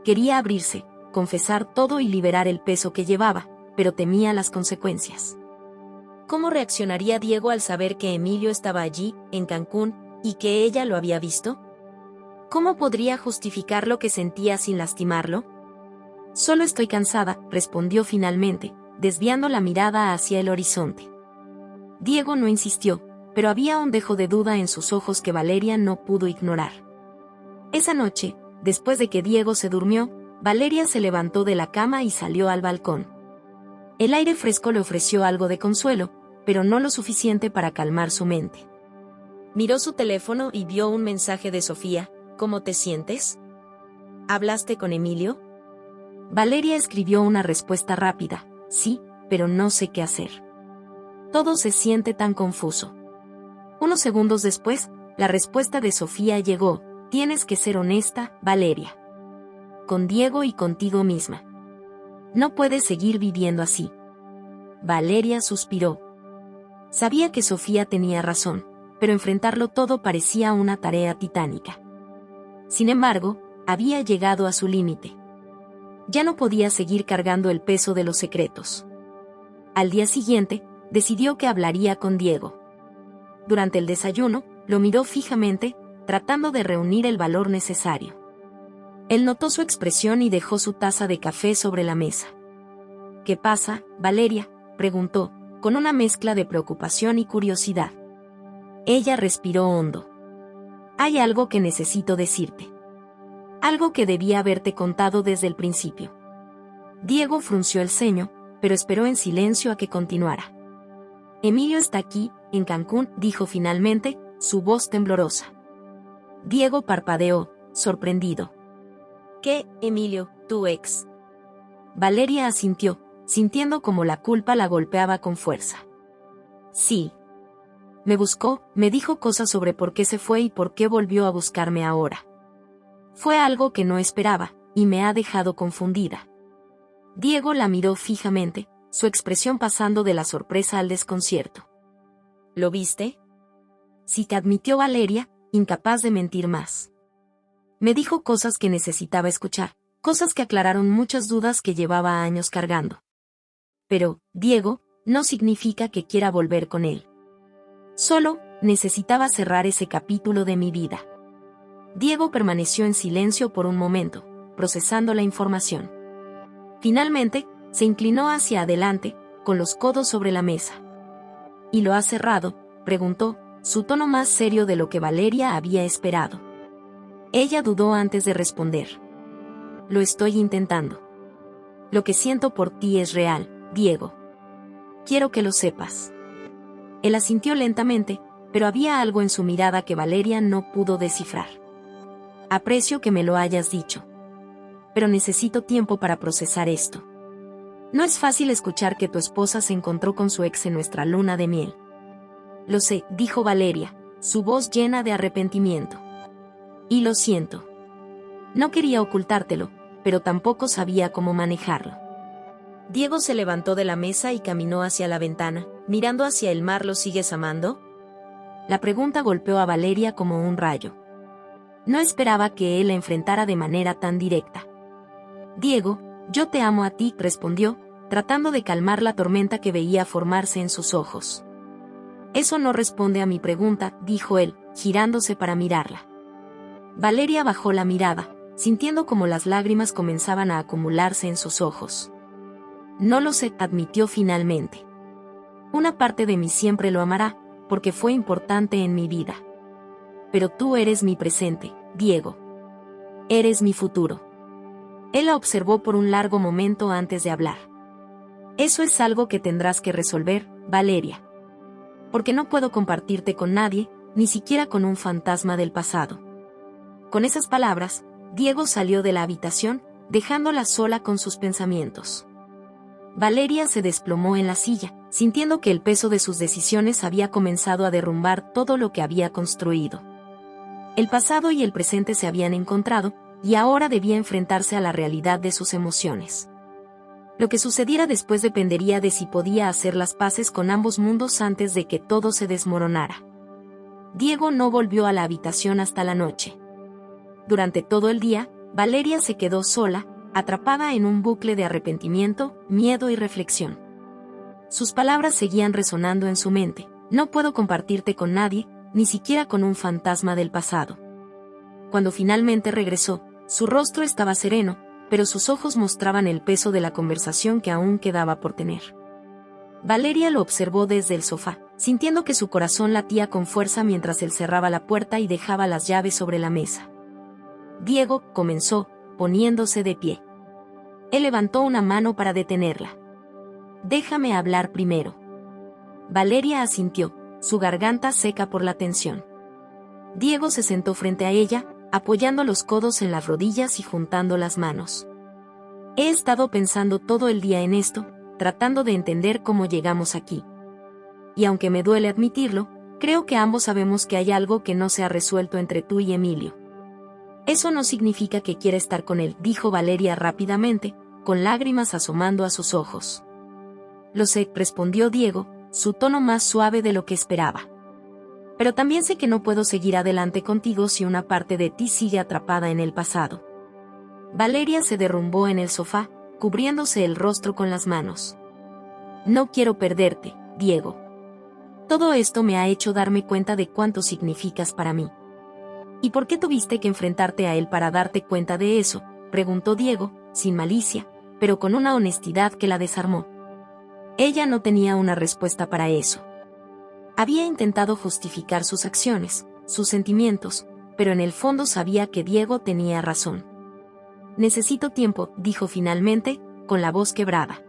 Quería abrirse, confesar todo y liberar el peso que llevaba, pero temía las consecuencias. ¿Cómo reaccionaría Diego al saber que Emilio estaba allí, en Cancún, y que ella lo había visto? ¿Cómo podría justificar lo que sentía sin lastimarlo? Solo estoy cansada, respondió finalmente, desviando la mirada hacia el horizonte. Diego no insistió, pero había un dejo de duda en sus ojos que Valeria no pudo ignorar. Esa noche, después de que Diego se durmió, Valeria se levantó de la cama y salió al balcón. El aire fresco le ofreció algo de consuelo, pero no lo suficiente para calmar su mente. Miró su teléfono y vio un mensaje de Sofía. ¿Cómo te sientes? ¿Hablaste con Emilio? Valeria escribió una respuesta rápida. Sí, pero no sé qué hacer. Todo se siente tan confuso. Unos segundos después, la respuesta de Sofía llegó. Tienes que ser honesta, Valeria. Con Diego y contigo misma. No puedes seguir viviendo así. Valeria suspiró. Sabía que Sofía tenía razón, pero enfrentarlo todo parecía una tarea titánica. Sin embargo, había llegado a su límite. Ya no podía seguir cargando el peso de los secretos. Al día siguiente, decidió que hablaría con Diego. Durante el desayuno, lo miró fijamente, tratando de reunir el valor necesario. Él notó su expresión y dejó su taza de café sobre la mesa. ¿Qué pasa, Valeria?, preguntó, con una mezcla de preocupación y curiosidad. Ella respiró hondo. Hay algo que necesito decirte. Algo que debía haberte contado desde el principio. Diego frunció el ceño, pero esperó en silencio a que continuara. Emilio está aquí, en Cancún, dijo finalmente, su voz temblorosa. Diego parpadeó, sorprendido. ¿Qué, Emilio, tu ex? Valeria asintió, sintiendo como la culpa la golpeaba con fuerza. Sí. Me buscó, me dijo cosas sobre por qué se fue y por qué volvió a buscarme ahora. Fue algo que no esperaba, y me ha dejado confundida. Diego la miró fijamente, su expresión pasando de la sorpresa al desconcierto. ¿Lo viste? Sí, que admitió Valeria, incapaz de mentir más. Me dijo cosas que necesitaba escuchar, cosas que aclararon muchas dudas que llevaba años cargando. Pero, Diego, no significa que quiera volver con él. Solo, necesitaba cerrar ese capítulo de mi vida. Diego permaneció en silencio por un momento, procesando la información. Finalmente, se inclinó hacia adelante, con los codos sobre la mesa. ¿Y lo has cerrado?, preguntó, su tono más serio de lo que Valeria había esperado. Ella dudó antes de responder. Lo estoy intentando. Lo que siento por ti es real, Diego. Quiero que lo sepas. Él asintió lentamente, pero había algo en su mirada que Valeria no pudo descifrar. Aprecio que me lo hayas dicho. Pero necesito tiempo para procesar esto. No es fácil escuchar que tu esposa se encontró con su ex en nuestra luna de miel. Lo sé, dijo Valeria, su voz llena de arrepentimiento. Y lo siento. No quería ocultártelo, pero tampoco sabía cómo manejarlo. Diego se levantó de la mesa y caminó hacia la ventana, mirando hacia el mar. ¿Lo sigues amando? La pregunta golpeó a Valeria como un rayo. No esperaba que él la enfrentara de manera tan directa. Diego, yo te amo a ti, respondió, tratando de calmar la tormenta que veía formarse en sus ojos. Eso no responde a mi pregunta, dijo él, girándose para mirarla. Valeria bajó la mirada, sintiendo como las lágrimas comenzaban a acumularse en sus ojos. No lo sé, admitió finalmente. Una parte de mí siempre lo amará, porque fue importante en mi vida. Pero tú eres mi presente, Diego. Eres mi futuro. Él la observó por un largo momento antes de hablar. Eso es algo que tendrás que resolver, Valeria. Porque no puedo compartirte con nadie, ni siquiera con un fantasma del pasado. Con esas palabras, Diego salió de la habitación, dejándola sola con sus pensamientos. Valeria se desplomó en la silla, sintiendo que el peso de sus decisiones había comenzado a derrumbar todo lo que había construido. El pasado y el presente se habían encontrado, y ahora debía enfrentarse a la realidad de sus emociones. Lo que sucediera después dependería de si podía hacer las paces con ambos mundos antes de que todo se desmoronara. Diego no volvió a la habitación hasta la noche. Durante todo el día, Valeria se quedó sola, atrapada en un bucle de arrepentimiento, miedo y reflexión. Sus palabras seguían resonando en su mente: no puedo compartirte con nadie, ni siquiera con un fantasma del pasado. Cuando finalmente regresó, su rostro estaba sereno, pero sus ojos mostraban el peso de la conversación que aún quedaba por tener. Valeria lo observó desde el sofá, sintiendo que su corazón latía con fuerza mientras él cerraba la puerta y dejaba las llaves sobre la mesa. Diego, comenzó, poniéndose de pie. Él levantó una mano para detenerla. Déjame hablar primero. Valeria asintió, su garganta seca por la tensión. Diego se sentó frente a ella, apoyando los codos en las rodillas y juntando las manos. He estado pensando todo el día en esto, tratando de entender cómo llegamos aquí. Y aunque me duele admitirlo, creo que ambos sabemos que hay algo que no se ha resuelto entre tú y Emilio. Eso no significa que quiera estar con él, dijo Valeria rápidamente, con lágrimas asomando a sus ojos. Lo sé, respondió Diego, su tono más suave de lo que esperaba. Pero también sé que no puedo seguir adelante contigo si una parte de ti sigue atrapada en el pasado. Valeria se derrumbó en el sofá, cubriéndose el rostro con las manos. No quiero perderte, Diego. Todo esto me ha hecho darme cuenta de cuánto significas para mí. ¿Y por qué tuviste que enfrentarte a él para darte cuenta de eso?, preguntó Diego, sin malicia, pero con una honestidad que la desarmó. Ella no tenía una respuesta para eso. Había intentado justificar sus acciones, sus sentimientos, pero en el fondo sabía que Diego tenía razón. Necesito tiempo, dijo finalmente, con la voz quebrada.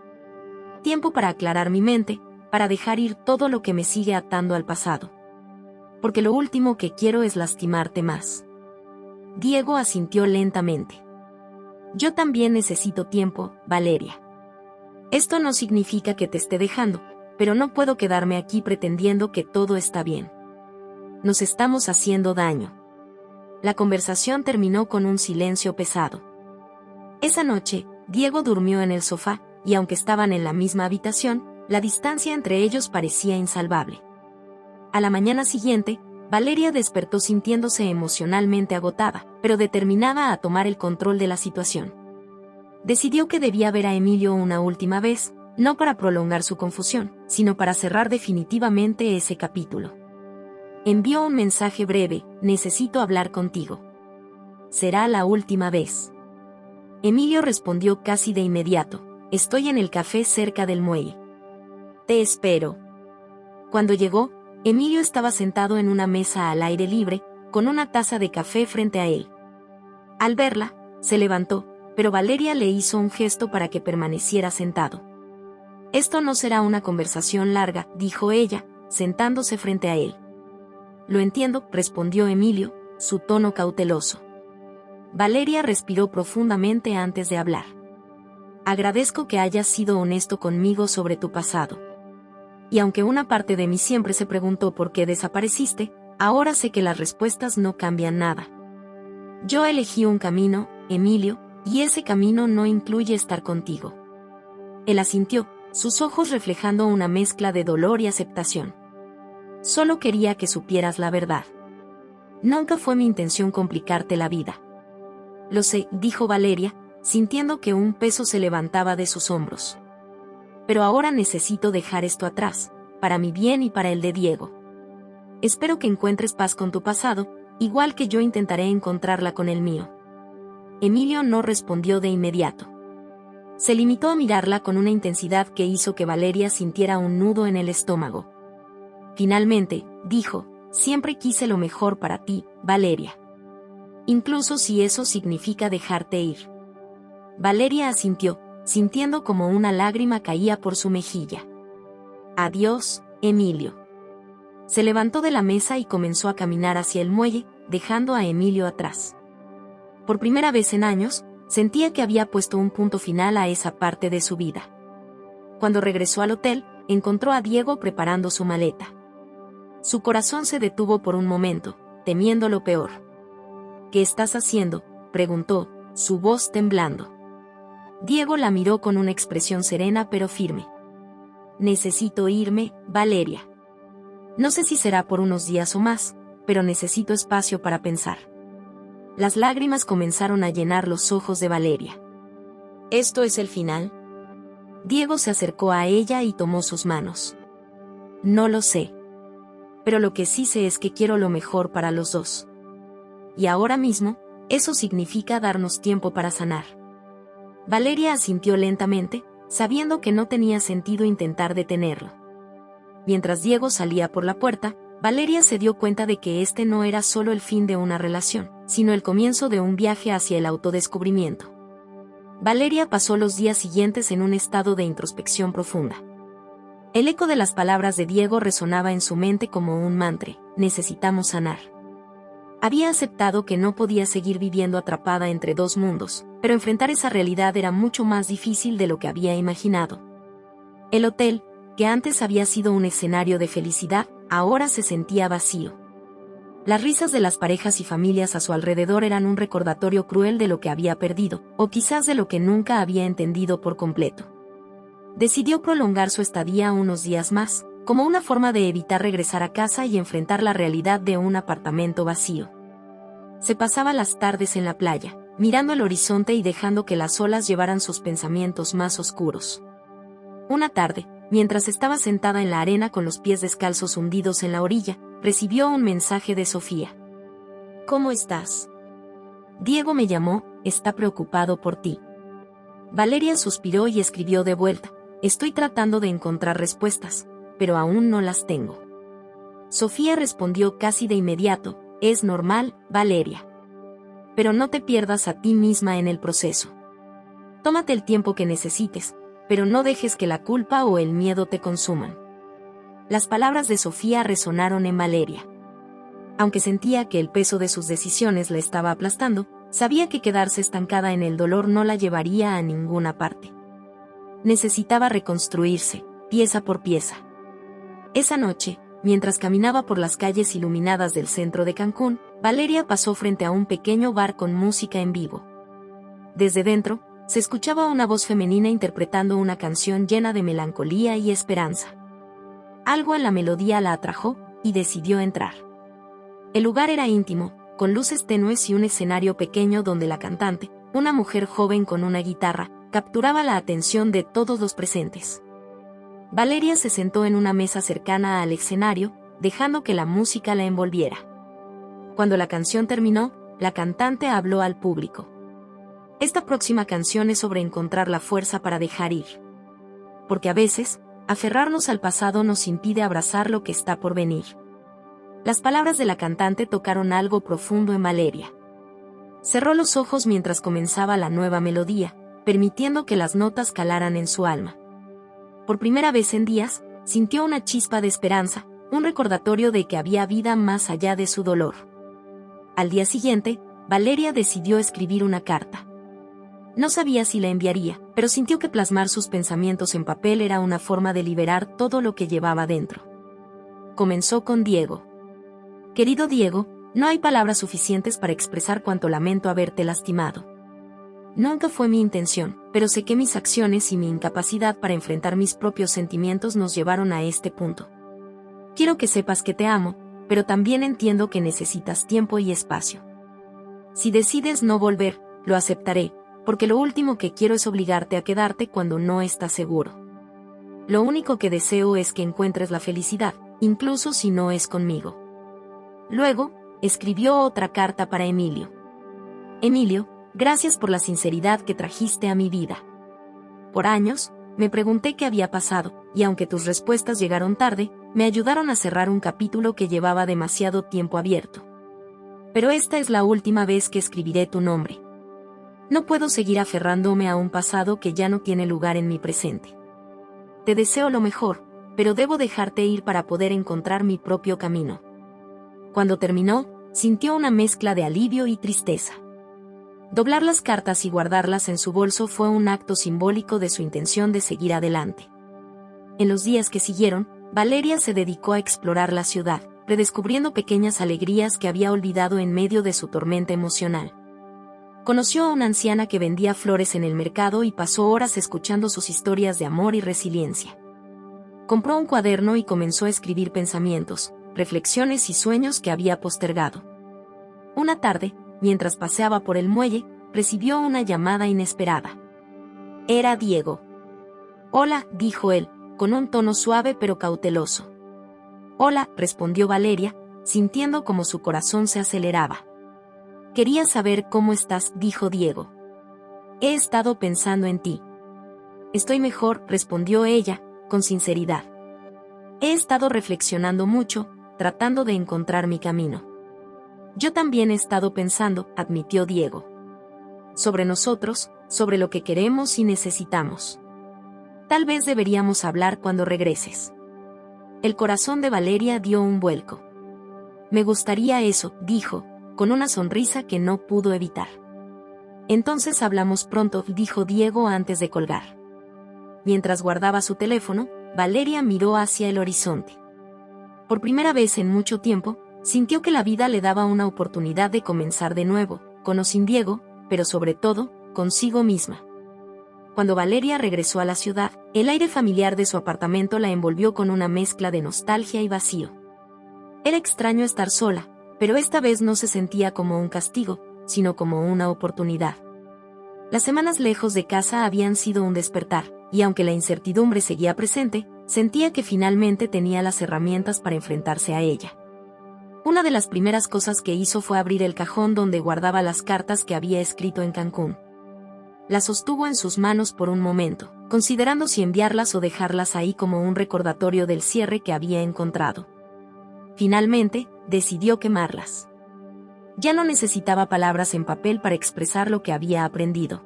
Tiempo para aclarar mi mente, para dejar ir todo lo que me sigue atando al pasado. Porque lo último que quiero es lastimarte más. Diego asintió lentamente. Yo también necesito tiempo, Valeria. Esto no significa que te esté dejando, pero no puedo quedarme aquí pretendiendo que todo está bien. Nos estamos haciendo daño. La conversación terminó con un silencio pesado. Esa noche, Diego durmió en el sofá, y aunque estaban en la misma habitación, la distancia entre ellos parecía insalvable. A la mañana siguiente, Valeria despertó sintiéndose emocionalmente agotada, pero determinada a tomar el control de la situación. Decidió que debía ver a Emilio una última vez, no para prolongar su confusión, sino para cerrar definitivamente ese capítulo. Envió un mensaje breve: necesito hablar contigo. Será la última vez. Emilio respondió casi de inmediato: estoy en el café cerca del muelle. Te espero. Cuando llegó, Emilio estaba sentado en una mesa al aire libre, con una taza de café frente a él. Al verla, se levantó, pero Valeria le hizo un gesto para que permaneciera sentado. Esto no será una conversación larga, dijo ella, sentándose frente a él. Lo entiendo, respondió Emilio, su tono cauteloso. Valeria respiró profundamente antes de hablar. Agradezco que hayas sido honesto conmigo sobre tu pasado. Y aunque una parte de mí siempre se preguntó por qué desapareciste, ahora sé que las respuestas no cambian nada. Yo elegí un camino, Emilio, y ese camino no incluye estar contigo. Él asintió, sus ojos reflejando una mezcla de dolor y aceptación. Solo quería que supieras la verdad. Nunca fue mi intención complicarte la vida. Lo sé, dijo Valeria, sintiendo que un peso se levantaba de sus hombros. Pero ahora necesito dejar esto atrás, para mi bien y para el de Diego. Espero que encuentres paz con tu pasado, igual que yo intentaré encontrarla con el mío. Emilio no respondió de inmediato. Se limitó a mirarla con una intensidad que hizo que Valeria sintiera un nudo en el estómago. Finalmente, dijo: siempre quise lo mejor para ti, Valeria. Incluso si eso significa dejarte ir. Valeria asintió, sintiendo como una lágrima caía por su mejilla. Adiós, Emilio. Se levantó de la mesa y comenzó a caminar hacia el muelle, dejando a Emilio atrás. Por primera vez en años, sentía que había puesto un punto final a esa parte de su vida. Cuando regresó al hotel, encontró a Diego preparando su maleta. Su corazón se detuvo por un momento, temiendo lo peor. ¿Qué estás haciendo?, preguntó, su voz temblando. Diego la miró con una expresión serena pero firme. Necesito irme, Valeria. No sé si será por unos días o más, pero necesito espacio para pensar. Las lágrimas comenzaron a llenar los ojos de Valeria. ¿Esto es el final? Diego se acercó a ella y tomó sus manos. No lo sé. Pero lo que sí sé es que quiero lo mejor para los dos. Y ahora mismo, eso significa darnos tiempo para sanar. Valeria asintió lentamente, sabiendo que no tenía sentido intentar detenerlo. Mientras Diego salía por la puerta, Valeria se dio cuenta de que este no era solo el fin de una relación, sino el comienzo de un viaje hacia el autodescubrimiento. Valeria pasó los días siguientes en un estado de introspección profunda. El eco de las palabras de Diego resonaba en su mente como un mantra: necesitamos sanar. Había aceptado que no podía seguir viviendo atrapada entre dos mundos, pero enfrentar esa realidad era mucho más difícil de lo que había imaginado. El hotel, que antes había sido un escenario de felicidad, ahora se sentía vacío. Las risas de las parejas y familias a su alrededor eran un recordatorio cruel de lo que había perdido, o quizás de lo que nunca había entendido por completo. Decidió prolongar su estadía unos días más, como una forma de evitar regresar a casa y enfrentar la realidad de un apartamento vacío. Se pasaba las tardes en la playa, mirando el horizonte y dejando que las olas llevaran sus pensamientos más oscuros. Una tarde, mientras estaba sentada en la arena con los pies descalzos hundidos en la orilla, recibió un mensaje de Sofía. ¿Cómo estás? Diego me llamó, está preocupado por ti. Valeria suspiró y escribió de vuelta: estoy tratando de encontrar respuestas, pero aún no las tengo. Sofía respondió casi de inmediato: es normal, Valeria. Pero no te pierdas a ti misma en el proceso. Tómate el tiempo que necesites, pero no dejes que la culpa o el miedo te consuman. Las palabras de Sofía resonaron en Valeria. Aunque sentía que el peso de sus decisiones la estaba aplastando, sabía que quedarse estancada en el dolor no la llevaría a ninguna parte. Necesitaba reconstruirse, pieza por pieza. Esa noche, mientras caminaba por las calles iluminadas del centro de Cancún, Valeria pasó frente a un pequeño bar con música en vivo. Desde dentro, se escuchaba una voz femenina interpretando una canción llena de melancolía y esperanza. Algo en la melodía la atrajo, y decidió entrar. El lugar era íntimo, con luces tenues y un escenario pequeño donde la cantante, una mujer joven con una guitarra, capturaba la atención de todos los presentes. Valeria se sentó en una mesa cercana al escenario, dejando que la música la envolviera. Cuando la canción terminó, la cantante habló al público. Esta próxima canción es sobre encontrar la fuerza para dejar ir. Porque a veces, aferrarnos al pasado nos impide abrazar lo que está por venir. Las palabras de la cantante tocaron algo profundo en Valeria. Cerró los ojos mientras comenzaba la nueva melodía, permitiendo que las notas calaran en su alma. Por primera vez en días, sintió una chispa de esperanza, un recordatorio de que había vida más allá de su dolor. Al día siguiente, Valeria decidió escribir una carta. No sabía si la enviaría, pero sintió que plasmar sus pensamientos en papel era una forma de liberar todo lo que llevaba dentro. Comenzó con Diego. Querido Diego, no hay palabras suficientes para expresar cuánto lamento haberte lastimado. Nunca fue mi intención, pero sé que mis acciones y mi incapacidad para enfrentar mis propios sentimientos nos llevaron a este punto. Quiero que sepas que te amo, pero también entiendo que necesitas tiempo y espacio. Si decides no volver, lo aceptaré, porque lo último que quiero es obligarte a quedarte cuando no estás seguro. Lo único que deseo es que encuentres la felicidad, incluso si no es conmigo. Luego, escribió otra carta para Emilio. Emilio, gracias por la sinceridad que trajiste a mi vida. Por años, me pregunté qué había pasado, y aunque tus respuestas llegaron tarde, me ayudaron a cerrar un capítulo que llevaba demasiado tiempo abierto. Pero esta es la última vez que escribiré tu nombre. No puedo seguir aferrándome a un pasado que ya no tiene lugar en mi presente. Te deseo lo mejor, pero debo dejarte ir para poder encontrar mi propio camino. Cuando terminó, sintió una mezcla de alivio y tristeza. Doblar las cartas y guardarlas en su bolso fue un acto simbólico de su intención de seguir adelante. En los días que siguieron, Valeria se dedicó a explorar la ciudad, redescubriendo pequeñas alegrías que había olvidado en medio de su tormenta emocional. Conoció a una anciana que vendía flores en el mercado y pasó horas escuchando sus historias de amor y resiliencia. Compró un cuaderno y comenzó a escribir pensamientos, reflexiones y sueños que había postergado. Una tarde, mientras paseaba por el muelle, recibió una llamada inesperada. Era Diego. Hola, dijo él, con un tono suave pero cauteloso. Hola, respondió Valeria, sintiendo como su corazón se aceleraba. Quería saber cómo estás, dijo Diego. He estado pensando en ti. Estoy mejor, respondió ella, con sinceridad. He estado reflexionando mucho, tratando de encontrar mi camino. Yo también he estado pensando, admitió Diego. Sobre nosotros, sobre lo que queremos y necesitamos. Tal vez deberíamos hablar cuando regreses. El corazón de Valeria dio un vuelco. Me gustaría eso, dijo, con una sonrisa que no pudo evitar. Entonces hablamos pronto, dijo Diego antes de colgar. Mientras guardaba su teléfono, Valeria miró hacia el horizonte. Por primera vez en mucho tiempo, sintió que la vida le daba una oportunidad de comenzar de nuevo, con o sin Diego, pero sobre todo, consigo misma. Cuando Valeria regresó a la ciudad, el aire familiar de su apartamento la envolvió con una mezcla de nostalgia y vacío. Era extraño estar sola, pero esta vez no se sentía como un castigo, sino como una oportunidad. Las semanas lejos de casa habían sido un despertar, y aunque la incertidumbre seguía presente, sentía que finalmente tenía las herramientas para enfrentarse a ella. Una de las primeras cosas que hizo fue abrir el cajón donde guardaba las cartas que había escrito en Cancún. Las sostuvo en sus manos por un momento, considerando si enviarlas o dejarlas ahí como un recordatorio del cierre que había encontrado. Finalmente, decidió quemarlas. Ya no necesitaba palabras en papel para expresar lo que había aprendido.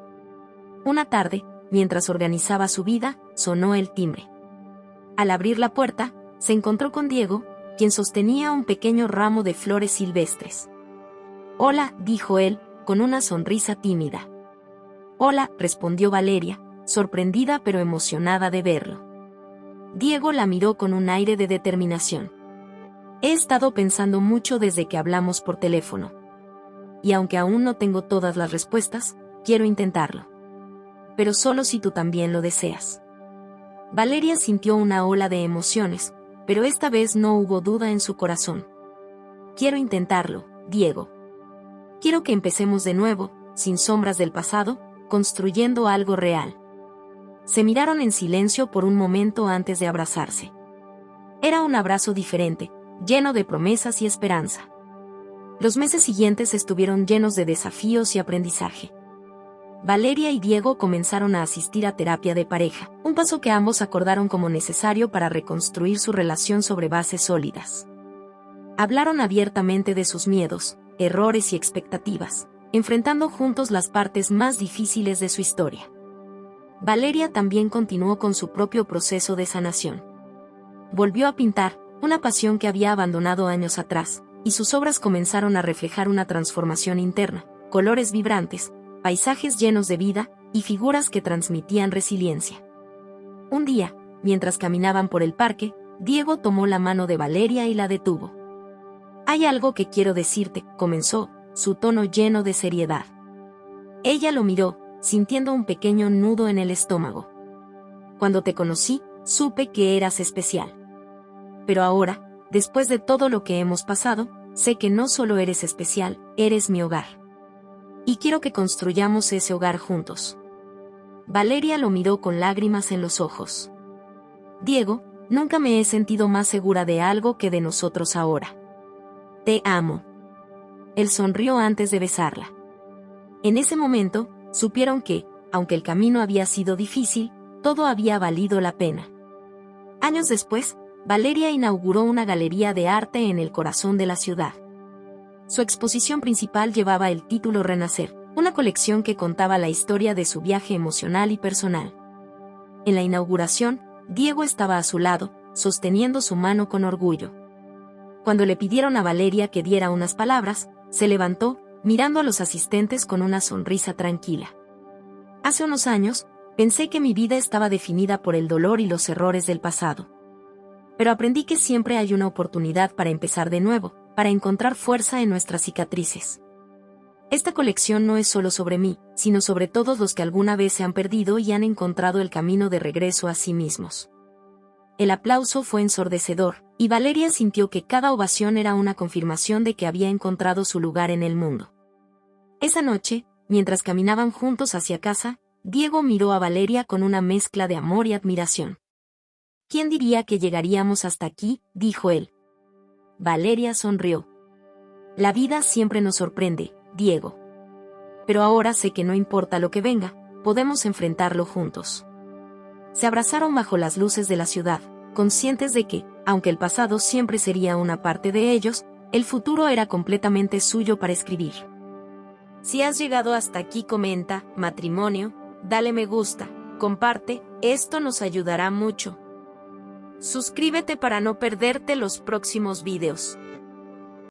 Una tarde, mientras organizaba su vida, sonó el timbre. Al abrir la puerta, se encontró con Diego, quien sostenía un pequeño ramo de flores silvestres. Hola, dijo él, con una sonrisa tímida. Hola, respondió Valeria, sorprendida pero emocionada de verlo. Diego la miró con un aire de determinación. He estado pensando mucho desde que hablamos por teléfono. Y aunque aún no tengo todas las respuestas, quiero intentarlo. Pero solo si tú también lo deseas. Valeria sintió una ola de emociones, pero esta vez no hubo duda en su corazón. Quiero intentarlo, Diego. Quiero que empecemos de nuevo, sin sombras del pasado, construyendo algo real. Se miraron en silencio por un momento antes de abrazarse. Era un abrazo diferente, lleno de promesas y esperanza. Los meses siguientes estuvieron llenos de desafíos y aprendizaje. Valeria y Diego comenzaron a asistir a terapia de pareja, un paso que ambos acordaron como necesario para reconstruir su relación sobre bases sólidas. Hablaron abiertamente de sus miedos, errores y expectativas, enfrentando juntos las partes más difíciles de su historia. Valeria también continuó con su propio proceso de sanación. Volvió a pintar, una pasión que había abandonado años atrás, y sus obras comenzaron a reflejar una transformación interna, colores vibrantes, paisajes llenos de vida, y figuras que transmitían resiliencia. Un día, mientras caminaban por el parque, Diego tomó la mano de Valeria y la detuvo. «Hay algo que quiero decirte», comenzó, su tono lleno de seriedad. Ella lo miró, sintiendo un pequeño nudo en el estómago. «Cuando te conocí, supe que eras especial. Pero ahora, después de todo lo que hemos pasado, sé que no solo eres especial, eres mi hogar. Y quiero que construyamos ese hogar juntos». Valeria lo miró con lágrimas en los ojos. «Diego, nunca me he sentido más segura de algo que de nosotros ahora. Te amo». Él sonrió antes de besarla. En ese momento, supieron que, aunque el camino había sido difícil, todo había valido la pena. Años después, Valeria inauguró una galería de arte en el corazón de la ciudad. Su exposición principal llevaba el título Renacer, una colección que contaba la historia de su viaje emocional y personal. En la inauguración, Diego estaba a su lado, sosteniendo su mano con orgullo. Cuando le pidieron a Valeria que diera unas palabras, se levantó, mirando a los asistentes con una sonrisa tranquila. «Hace unos años, pensé que mi vida estaba definida por el dolor y los errores del pasado. Pero aprendí que siempre hay una oportunidad para empezar de nuevo, para encontrar fuerza en nuestras cicatrices. Esta colección no es solo sobre mí, sino sobre todos los que alguna vez se han perdido y han encontrado el camino de regreso a sí mismos». El aplauso fue ensordecedor, y Valeria sintió que cada ovación era una confirmación de que había encontrado su lugar en el mundo. Esa noche, mientras caminaban juntos hacia casa, Diego miró a Valeria con una mezcla de amor y admiración. «¿Quién diría que llegaríamos hasta aquí?», dijo él. Valeria sonrió. «La vida siempre nos sorprende, Diego. Pero ahora sé que no importa lo que venga, podemos enfrentarlo juntos». Se abrazaron bajo las luces de la ciudad, conscientes de que, aunque el pasado siempre sería una parte de ellos, el futuro era completamente suyo para escribir. Si has llegado hasta aquí, comenta, matrimonio, dale me gusta, comparte, esto nos ayudará mucho. Suscríbete para no perderte los próximos videos.